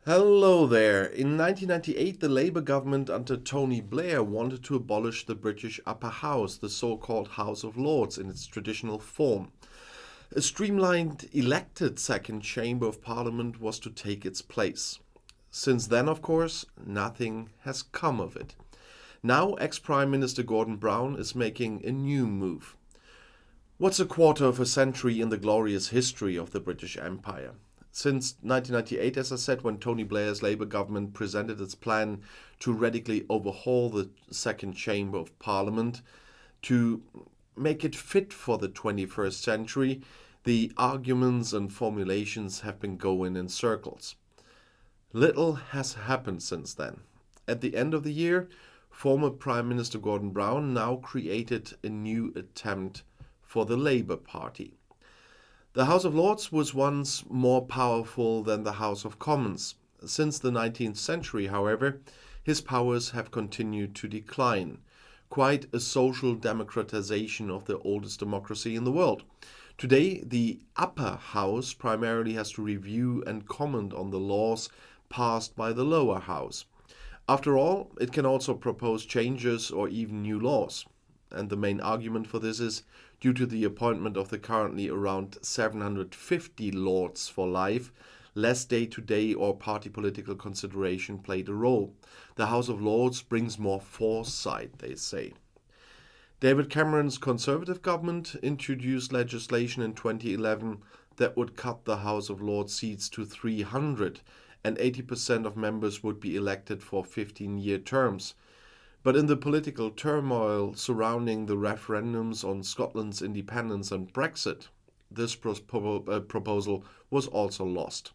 Hello there. In 1998, the Labour government under Tony Blair wanted to abolish the British Upper House, the so-called House of Lords, in its traditional form. A streamlined, elected second chamber of parliament was to take its place. Since then, of course, nothing has come of it. Now, ex-Prime Minister Gordon Brown is making a new move. What's a quarter of a century in the glorious history of the British Empire? Since 1998, as I said, when Tony Blair's Labour government presented its plan to radically overhaul the second chamber of parliament to make it fit for the 21st century, the arguments and formulations have been going in circles. Little has happened since then. At the end of the year, former Prime Minister Gordon Brown now created a new attempt for the Labour Party. The House of Lords was once more powerful than the House of Commons. Since the 19th century, however, his powers have continued to decline. Quite a social democratization of the oldest democracy in the world. Today, the upper house primarily has to review and comment on the laws passed by the lower house. After all, it can also propose changes or even new laws. And the main argument for this is due to the appointment of the currently around 750 lords for life, less day-to-day or party political consideration played a role. The House of Lords brings more foresight, they say. David Cameron's Conservative government introduced legislation in 2011 that would cut the House of Lords seats to 300, and 80% of members would be elected for 15-year terms. But in the political turmoil surrounding the referendums on Scotland's independence and Brexit, this proposal was also lost.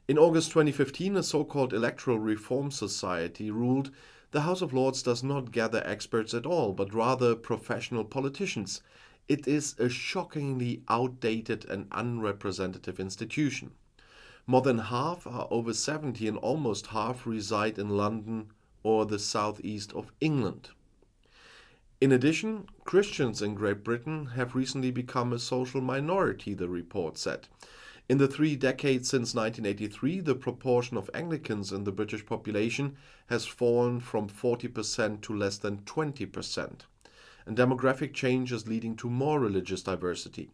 In August 2015, a so-called Electoral Reform Society ruled the House of Lords does not gather experts at all, but rather professional politicians. It is a shockingly outdated and unrepresentative institution. More than half are over 70 and almost half reside in London or the southeast of England. In addition, Christians in Great Britain have recently become a social minority, the report said. In the 3 decades since 1983, the proportion of Anglicans in the British population has fallen from 40% to less than 20%. And demographic change is leading to more religious diversity.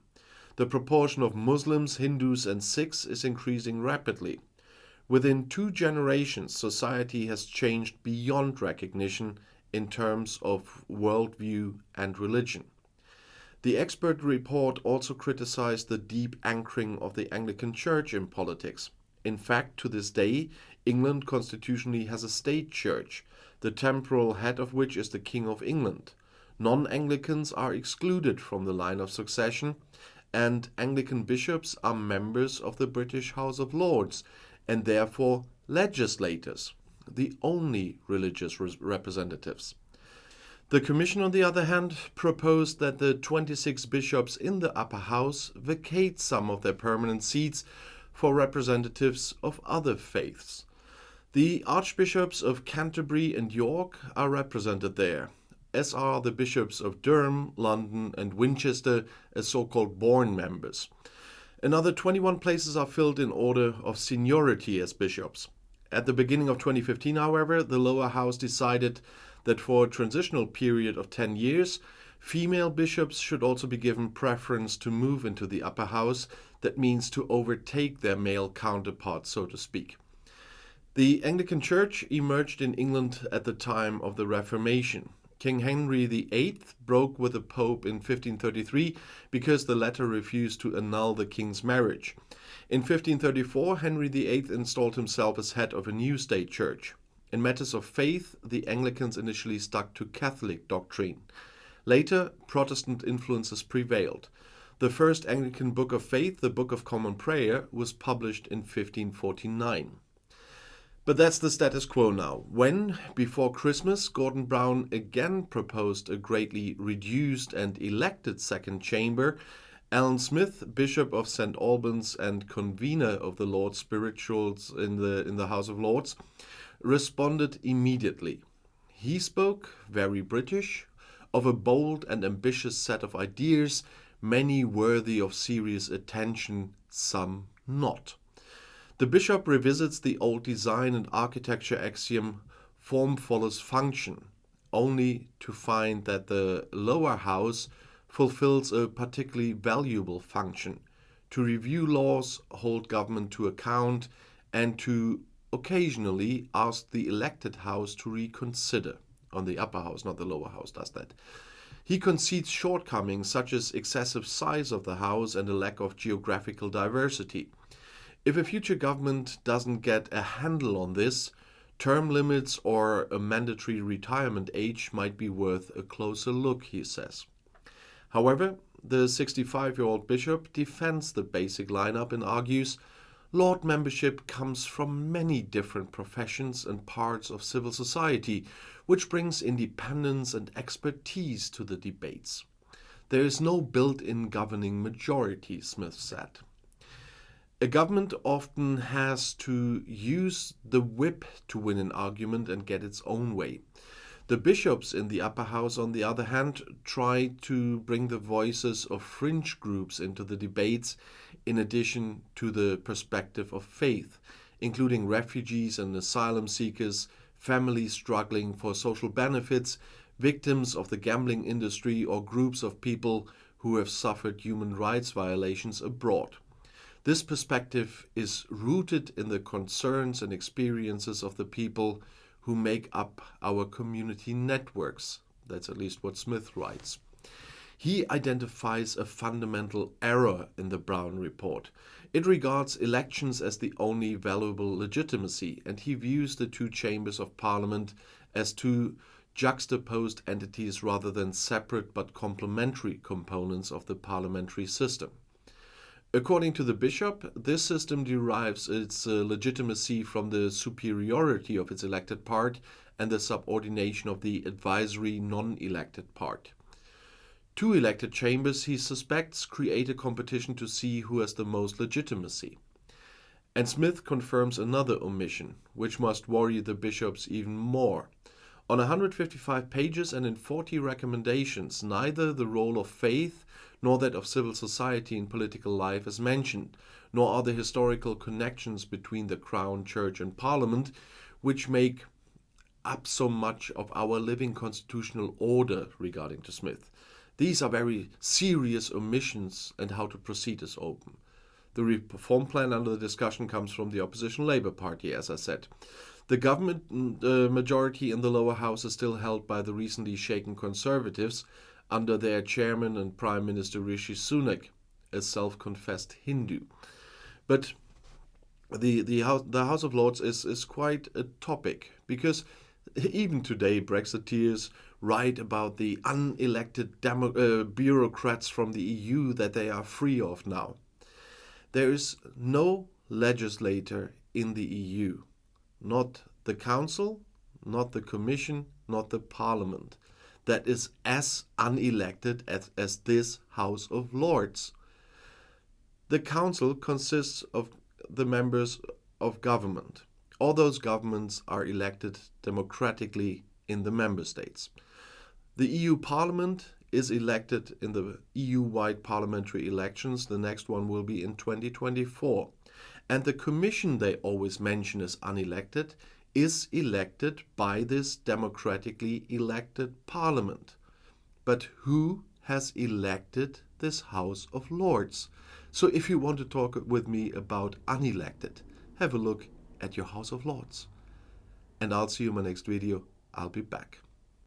The proportion of Muslims, Hindus, and Sikhs is increasing rapidly. Within 2 generations, society has changed beyond recognition in terms of worldview and religion. The expert report also criticized the deep anchoring of the Anglican Church in politics. In fact, to this day, England constitutionally has a state church, the temporal head of which is the King of England. Non-Anglicans are excluded from the line of succession, and Anglican bishops are members of the British House of Lords, and therefore legislators, the only religious representatives. The Commission, on the other hand, proposed that the 26 bishops in the upper house vacate some of their permanent seats for representatives of other faiths. The archbishops of Canterbury and York are represented there, as are the bishops of Durham, London, and Winchester as so-called Bourne members. Another 21 places are filled in order of seniority as bishops. At the beginning of 2015, however, the lower house decided that for a transitional period of 10 years, female bishops should also be given preference to move into the upper house. That means to overtake their male counterparts, so to speak. The Anglican Church emerged in England at the time of the Reformation. King Henry VIII broke with the Pope in 1533 because the latter refused to annul the king's marriage. In 1534, Henry VIII installed himself as head of a new state church. In matters of faith, the Anglicans initially stuck to Catholic doctrine. Later, Protestant influences prevailed. The first Anglican book of faith, the Book of Common Prayer, was published in 1549. But that's the status quo now. When, before Christmas, Gordon Brown again proposed a greatly reduced and elected second chamber, Alan Smith, Bishop of St. Albans and convener of the Lord's Spirituals in the House of Lords, responded immediately. He spoke, very British, of a bold and ambitious set of ideas, many worthy of serious attention, some not. The bishop revisits the old design and architecture axiom form follows function, only to find that the lower house fulfills a particularly valuable function: to review laws, hold government to account, and to occasionally ask the elected house to reconsider. On the upper house, not the lower house, does that. He concedes shortcomings such as excessive size of the house and a lack of geographical diversity. If a future government doesn't get a handle on this, term limits or a mandatory retirement age might be worth a closer look, he says. However, the 65-year-old bishop defends the basic lineup and argues Lord membership comes from many different professions and parts of civil society, which brings independence and expertise to the debates. There is no built-in governing majority, Smith said. A government often has to use the whip to win an argument and get its own way. The bishops in the upper house, on the other hand, try to bring the voices of fringe groups into the debates in addition to the perspective of faith, including refugees and asylum seekers, families struggling for social benefits, victims of the gambling industry, or groups of people who have suffered human rights violations abroad. This perspective is rooted in the concerns and experiences of the people who make up our community networks. That's at least what Smith writes. He identifies a fundamental error in the Brown Report. It regards elections as the only valuable legitimacy, and he views the two chambers of parliament as two juxtaposed entities rather than separate but complementary components of the parliamentary system. According to the bishop, this system derives its legitimacy from the superiority of its elected part and the subordination of the advisory non-elected part. Two elected chambers, he suspects, create a competition to see who has the most legitimacy. And Smith confirms another omission, which must worry the bishops even more. On 155 pages and in 40 recommendations, neither the role of faith nor that of civil society in political life is mentioned, nor are the historical connections between the Crown, Church and Parliament, which make up so much of our living constitutional order, regarding to Smith. These are very serious omissions, and how to proceed is open. The reform plan under the discussion comes from the opposition Labour Party, as I said. The government majority in the lower house is still held by the recently shaken Conservatives, under their chairman and Prime Minister Rishi Sunak, a self-confessed Hindu. But the House of Lords is quite a topic, because even today Brexiteers write about the unelected bureaucrats from the EU that they are free of now. There is no legislator in the EU, not the Council, not the Commission, not the Parliament, that is as unelected as this House of Lords. The Council consists of the members of government. All those governments are elected democratically in the member states. The EU Parliament is elected in the EU-wide parliamentary elections. The next one will be in 2024. And the Commission they always mention as unelected is elected by this democratically elected parliament. But who has elected this House of Lords? So if you want to talk with me about unelected, have a look at your House of Lords. And I'll see you in my next video. I'll be back.